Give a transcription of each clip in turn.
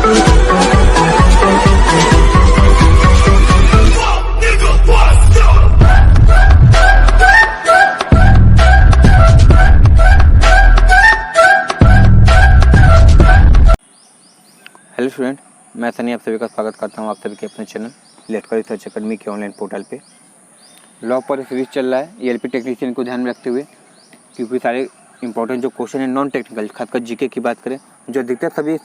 Hello student, मैं सनी आप सभी का स्वागत करता हूं आप सभी के अपने चैनल लेटकर रिसर्च अकेडमी के ऑनलाइन पोर्टल पे। लॉ पर सीरीज चल रहा है एलपी टेक्नीशियन को ध्यान में रखते हुए, क्योंकि सारे इंपॉर्टेंट जो क्वेश्चन है नॉन टेक्निकल खासकर जीके की बात करें, जो अधिकतर सभी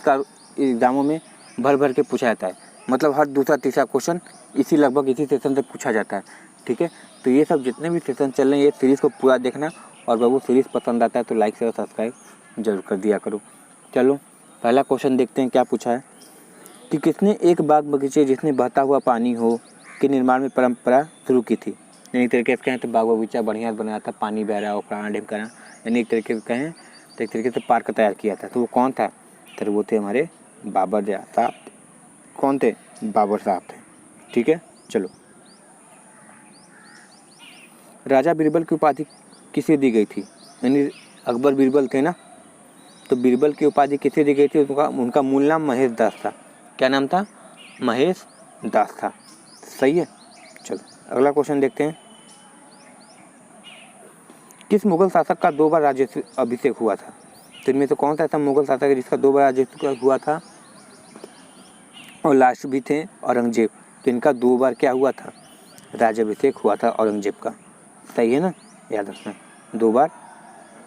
एग्जामों में भर भर के पूछा जाता है। मतलब हर दूसरा तीसरा क्वेश्चन लगभग इसी सेशन से पूछा जाता है। ठीक है, तो ये सब जितने भी सेशन चल रहे हैं ये सीरीज़ को पूरा देखना, और बाबू सीरीज़ पसंद आता है तो लाइक शेयर सब्सक्राइब जरूर कर दिया करो। चलो पहला क्वेश्चन देखते हैं क्या पूछा है कि किसने एक बाग बगीचे जिसमें बहता हुआ पानी हो के निर्माण में परंपरा शुरू की थी। यानी एक तरीके से कहें तो बाग बगीचा बढ़िया बनाया था, पानी बह रहा हो, प्राण ढेम करा, यानी एक तरीके से कहें तो एक तरीके से पार्क तैयार किया था। तो वो कौन था? तो वो थे हमारे बाबर साहब। कौन थे? बाबर साहब थे। ठीक है, चलो। राजा बीरबल की उपाधि किसे दी गई थी? यानी अकबर बीरबल थे ना, तो बीरबल की उपाधि किसे दी गई थी? उनका मूल नाम महेश दास था। क्या नाम था? महेश दास था। सही है, चलो अगला क्वेश्चन देखते हैं। किस मुगल शासक का 2 बार राज्याभिषेक हुआ था? तो इनमें से कौन सा ऐसा मुगल शासक है जिसका 2 बार राज्याभिषेक हुआ था? और लास्ट भी थे औरंगजेब। तो इनका 2 बार क्या हुआ था? राज्याभिषेक हुआ था औरंगजेब का। सही है ना, याद रखना 2 बार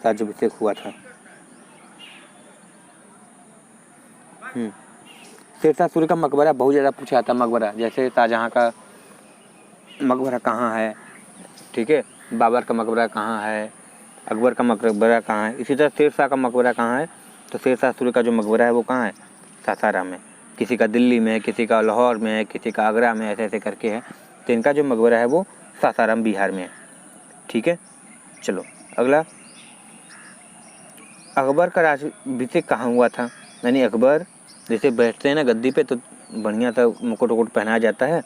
राज्याभिषेक हुआ था। शेरशाह सूरी का मकबरा बहुत ज़्यादा पूछा जाता है। मकबरा जैसे शाहजहाँ का मकबरा कहाँ है, ठीक है, बाबर का मकबरा कहाँ है, अकबर का मकबरा कहाँ है, इसी तरह शेरशाह का मकबरा कहाँ है? तो शेरशाह सूरी का जो मकबरा है वो कहाँ है? सासाराम में। किसी का दिल्ली में है, किसी का लाहौर में है, किसी का आगरा में, ऐसे ऐसे करके है। तो इनका जो मकबरा है वो सासाराम बिहार में है। ठीक है, चलो अगला। अकबर का राज्याभिषेक कहाँ हुआ था? यानी अकबर जैसे बैठते हैं ना गद्दी पे तो बढ़िया सा मुकुट वुकुट पहनाया जाता है,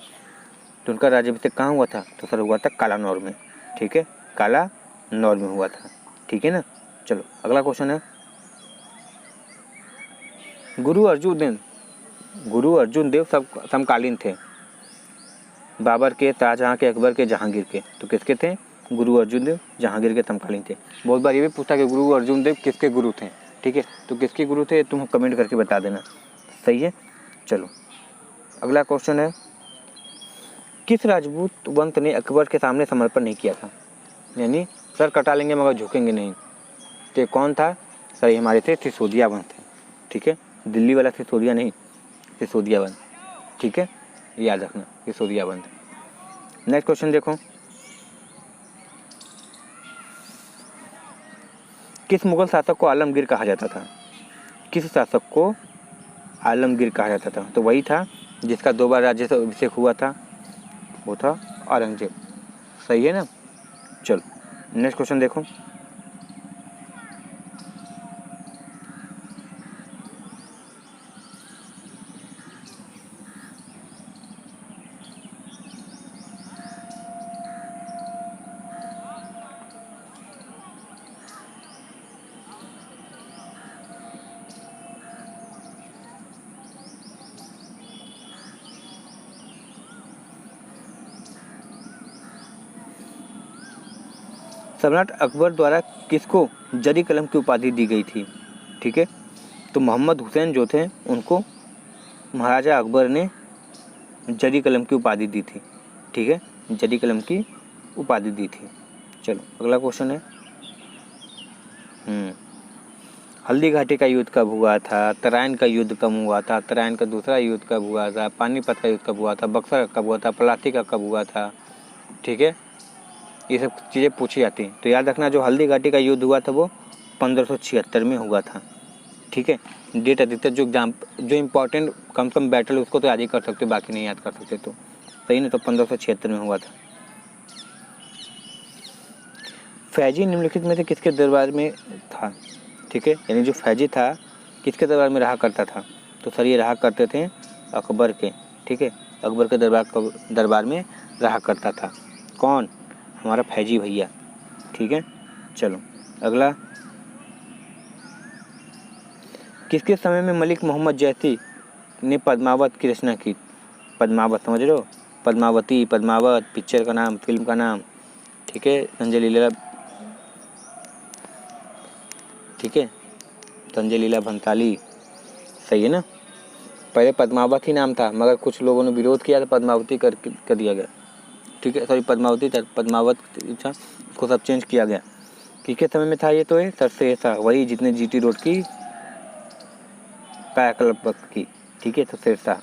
तो उनका राज्याभिषेक कहाँ हुआ था? तो सर हुआ था कालानौर में। ठीक है, कालानौर में हुआ था। ठीक है ना, चलो अगला क्वेश्चन है। गुरु अर्जुन देव सब समकालीन थे। बाबर के, शाहजहाँ के, अकबर के, जहांगीर के। तो किसके थे? गुरु अर्जुन देव जहांगीर के समकालीन थे। बहुत बार ये भी पूछा कि गुरु अर्जुन देव किसके गुरु थे। ठीक है, तो किसके गुरु थे तुम कमेंट करके बता देना। सही है, चलो अगला क्वेश्चन है। किस राजपूत वंश ने अकबर के सामने समर्पण नहीं किया था? यानी सर कटा लेंगे मगर झुकेंगे नहीं। तो कौन था? सर हमारे थे सिसोदिया वंश थे। ठीक है, दिल्ली वाला सिसोदिया नहीं, सिसोदिया वंश। ठीक है, याद रखना सिसोदिया वंश। नेक्स्ट क्वेश्चन देखो। किस मुगल शासक को आलमगीर कहा जाता था? किस शासक को आलमगीर कहा जाता था? तो वही था जिसका 2 बार राज्याभिषेक हुआ था, वो था औरंगजेब। सही है ना, चलो नेक्स्ट क्वेश्चन देखो। सम्राट अकबर द्वारा किसको जरी कलम की उपाधि दी गई थी? ठीक है, तो मोहम्मद हुसैन जो थे उनको महाराजा अकबर ने जरी कलम की उपाधि दी थी। ठीक है, जरी कलम की उपाधि दी थी। चलो अगला क्वेश्चन है। हल्दी घाटी का युद्ध कब हुआ था? तराइन का युद्ध कब हुआ था? तराइन का दूसरा युद्ध कब हुआ था? पानीपत का युद्ध कब हुआ था? बक्सर कब हुआ था? प्लासी का कब हुआ था? ठीक है, ये सब चीज़ें पूछी जाती हैं। तो याद रखना जो हल्दी घाटी का युद्ध हुआ था वो 1576 में हुआ था। ठीक है, डेट अधिकतर जो इम्पोर्टेंट कम से कम बैटल उसको तो याद ही कर सकते, बाकी नहीं याद कर सकते तो सही नहीं। तो 1576 में हुआ था। फैजी निम्नलिखित में से किसके दरबार में था? ठीक है, यानी जो फैजी था किसके दरबार में रहा करता था? तो सर ये रहा करते थे अकबर के। ठीक है, अकबर के दरबार में रहा करता था। कौन? हमारा फैजी भैया। ठीक है, चलो अगला। किसके समय में मलिक मोहम्मद जैसी ने पद्मावत की रचना की। पद्मावत समझ रहे हो, पद्मावती, पद्मावत पिक्चर का नाम, फिल्म का नाम, ठीक है। संजय लीला, ठीक है, संजय लीला भंसाली, सही है ना। पहले पद्मावत ही नाम था, मगर कुछ लोगों ने विरोध किया तो पद्मावती कर दिया गया, ठीक है। सॉरी पद्मावती था, पद्मावत था, उसको सब चेंज किया गया। किसके समय में था ये? तो है सर से ऐसा, वही जितने जीटी रोड की कायाकल्प की, ठीक है। तो शेरशाह।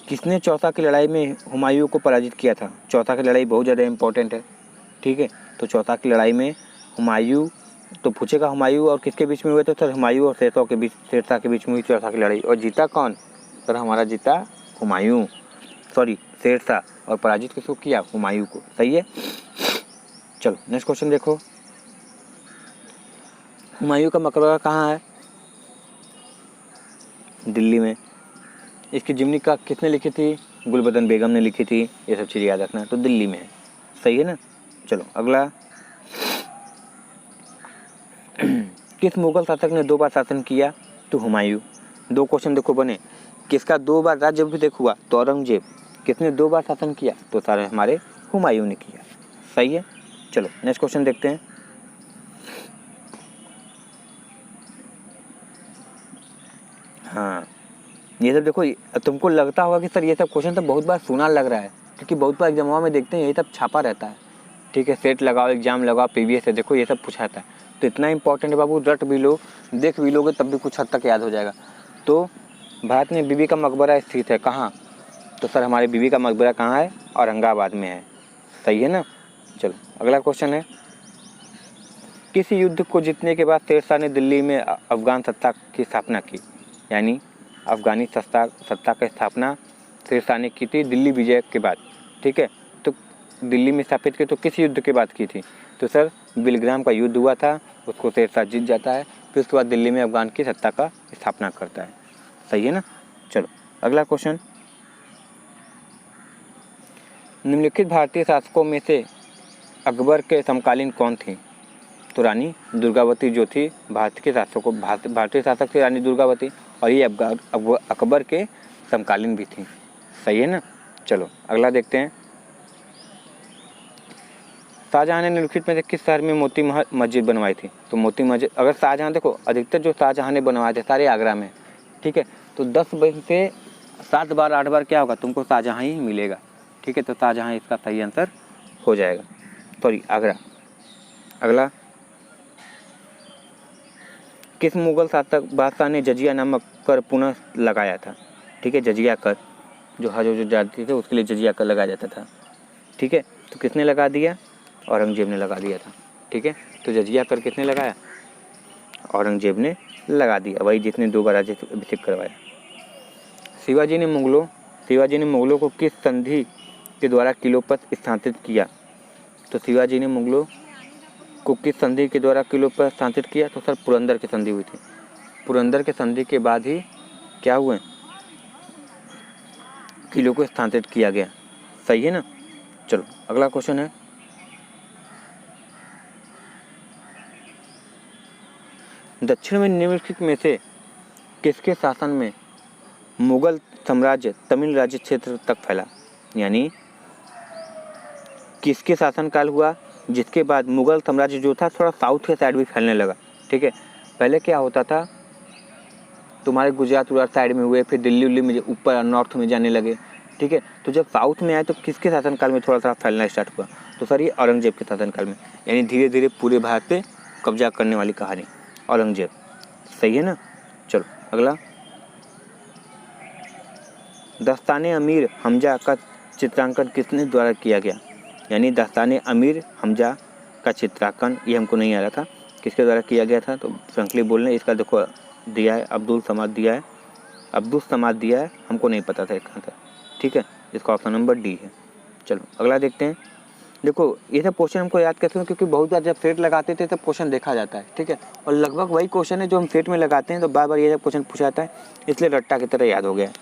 किसने चौसा की लड़ाई में हुमायूं को पराजित किया था? चौसा की लड़ाई बहुत ज़्यादा इंपॉर्टेंट है, ठीक है। तो चौसा की लड़ाई में हुमायूं, तो पूछेगा हुमायूं और किसके बीच में हुए? तो सर हुमायूं और शेरशाह के बीच में हुई चौसा की लड़ाई। और जीता कौन? सर हमारा जीता हुमायूं, सॉरी शेरशाह, और पराजित किसको किया? हुमायूं को, सही है। चलो नेक्स्ट क्वेश्चन देखो। हुमायूं का मकबरा कहाँ है? दिल्ली में। इसकी जीवनी का किसने लिखी थी? गुलबदन बेगम ने लिखी थी। ये सब चीज़ याद रखना। तो दिल्ली में है, सही है ना। चलो अगला। किस मुगल शासक ने 2 बार शासन किया? तो हुमायूं। 2 क्वेश्चन देखो बने। किसका 2 बार राज्याभिषेक हुआ? तो औरंगजेब। किसने 2 बार शासन किया? तो सारे हमारे हुमायूं ने किया, सही है। चलो नेक्स्ट क्वेश्चन देखते हैं। हाँ, ये सब देखो, तुमको लगता होगा कि सर ये सब क्वेश्चन तो बहुत बार सुना लग रहा है, क्योंकि बहुत बार एग्जामों में देखते हैं यही सब छापा रहता है, ठीक है। सेट लगाओ, एग्जाम लगाओ, पीवीएस है, देखो ये सब पूछा था। तो इतना इंपॉर्टेंट है बाबू, रट भी लो, देख भी लोगे तब भी कुछ हद तक याद हो जाएगा। तो भारत में बीबी का मकबरा स्थित है कहाँ? तो सर हमारे बीबी का मकबरा कहाँ है? औरंगाबाद में है, सही है ना। चलो अगला क्वेश्चन है। किस युद्ध को जीतने के बाद शेरशाह ने दिल्ली में अफगान सत्ता की स्थापना की? यानी अफगानी सत्ता की स्थापना शेरशाह ने की थी दिल्ली विजय के बाद, ठीक है। तो दिल्ली में स्थापित की तो किस युद्ध के बाद की थी? तो सर बिलग्राम का युद्ध हुआ था, उसको शेरशाह जीत जाता है, फिर उसके बाद दिल्ली में अफगान की सत्ता का स्थापना करता है, सही है ना। चलो अगला क्वेश्चन। निम्नलिखित भारतीय शासकों में से अकबर के समकालीन कौन थी? तो रानी दुर्गावती जो थी भारतीय शासक थी रानी दुर्गावती, और ये अकबर के समकालीन भी थी, सही है ना। चलो अगला देखते हैं। शाहजहां ने निम्नलिखित में से किस शहर में मोती मस्जिद बनवाई थी? तो मोती मस्जिद, अगर शाहजहां देखो अधिकतर जो शाहजहां ने बनवाए थे सारे आगरा में, ठीक है। तो 10 में से 7 बार 8 बार क्या होगा? तुमको शाहजहां ही मिलेगा, ठीक है। तो शाहजहां इसका सही आंसर हो जाएगा, सॉरी आगरा। अगला। किस मुगल शासक बादशाह ने जजिया नामक कर पुनः लगाया था? ठीक है, जजिया कर, जो हज जो जाती थे उसके लिए जजिया कर लगाया जाता था, ठीक है। तो किसने लगा दिया? औरंगजेब ने लगा दिया था, ठीक है। तो जजिया कर किसने लगाया? औरंगजेब ने लगा दिया, वही जिसने 2 बार राज्याभिषेक करवाया। शिवाजी ने मुगलों को किस संधि के द्वारा किलों पर स्थानांतरित किया? तो शिवाजी ने मुगलों को किस संधि के द्वारा किलों पर स्थानांतरित किया? तो सर पुरंदर की संधि हुई थी। पुरंदर के संधि के बाद ही क्या हुए? किलों को स्थानांतरित किया गया, सही है ना। चलो अगला क्वेश्चन है। दक्षिण में निम्नलिखित में से किसके शासन में मुगल साम्राज्य तमिल राज्य क्षेत्र तक फैला? यानी किसके शासनकाल हुआ जिसके बाद मुगल साम्राज्य जो था थोड़ा साउथ के साइड भी फैलने लगा, ठीक है। पहले क्या होता था, तुम्हारे गुजरात साइड में हुए, फिर दिल्ली उल्ली में ऊपर नॉर्थ में जाने लगे, ठीक है। तो जब साउथ में आए तो किसके शासनकाल में थोड़ा सा फैलना स्टार्ट हुआ? तो सर ये औरंगजेब के शासनकाल में, यानी धीरे धीरे पूरे भारत पे कब्जा करने वाली कहानी औरंगजेब, सही है ना। चलो अगला। दस्ताने अमीर हमजा का चित्रांकन किसने द्वारा किया गया? यानी दस्ताने अमीर हमजा का चित्रांकन, ये हमको नहीं आ रहा था, किसके द्वारा किया गया था? तो फ्रेंकली बोलने इसका देखो दिया है, अब्दुल समाद दिया है, हमको नहीं पता था इसका आंसर, ठीक है। इसका ऑप्शन नंबर डी है। चलो अगला देखते हैं। देखो ये सब क्वेश्चन हमको याद करते हैं क्योंकि बहुत बार जब सेट लगाते थे तब क्वेश्चन देखा जाता है, ठीक है। और लगभग वही क्वेश्चन है जो हम सेट में लगाते हैं, तो बार बार ये सब क्वेश्चन पूछा जाता है, इसलिए रट्टा की तरह याद हो गया,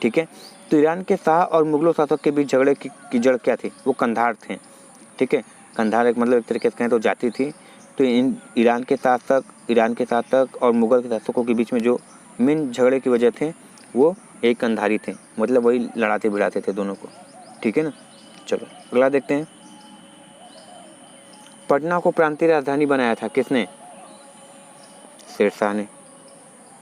ठीक है। तो ईरान के शाह और मुगलों शासक के बीच झगड़े की जड़ क्या थी? वो कंधार थे, ठीक है। कंधार एक मतलब एक तरीके से कहें तो जाति थी, तो इन ईरान के शासक और मुग़ल के शासकों के बीच में जो मेन झगड़े की वजह थे वो एक कंधारी थे, मतलब वही लड़ाते भिड़ाते थे दोनों को। ठीक है ना। चलो अगला देखते हैं। पटना को प्रांतीय राजधानी बनाया था किसने? शेरशाह ने।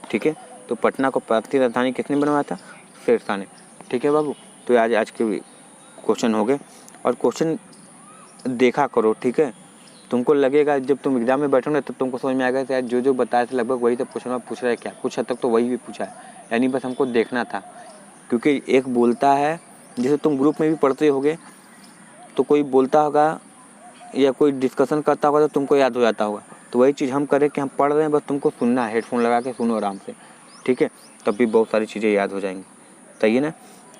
ठीक है, तो पटना को प्रांतीय राजधानी किसने बनवाया था? शेरशाह ने। ठीक है बाबू, तो आज के क्वेश्चन हो गए। और क्वेश्चन देखा करो, ठीक है। तुमको लगेगा जब तुम एग्जाम में बैठोगे तब तुमको समझ में आएगा कि यार जो बताया था लगभग वही तो पूछ रहा है क्या, कुछ हद तक तो वही भी पूछा है, यानी बस हमको देखना था। क्योंकि एक बोलता है, जैसे तुम ग्रुप में भी पढ़ते होगे तो कोई बोलता होगा या कोई डिस्कशन करता होगा तो तुमको याद हो जाता होगा। तो वही चीज़ हम करें कि हम पढ़ रहे हैं, बस तुमको सुनना है, हेडफोन लगा के सुनो आराम से, ठीक है। तब भी बहुत सारी चीज़ें याद हो जाएंगी। सही है ना।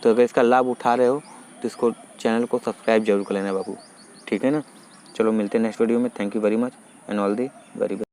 तो अगर इसका लाभ उठा रहे हो तो इसको चैनल को सब्सक्राइब जरूर कर लेना बाबू, ठीक है ना। चलो मिलते हैं नेक्स्ट वीडियो में। Thank you very much and all the very best.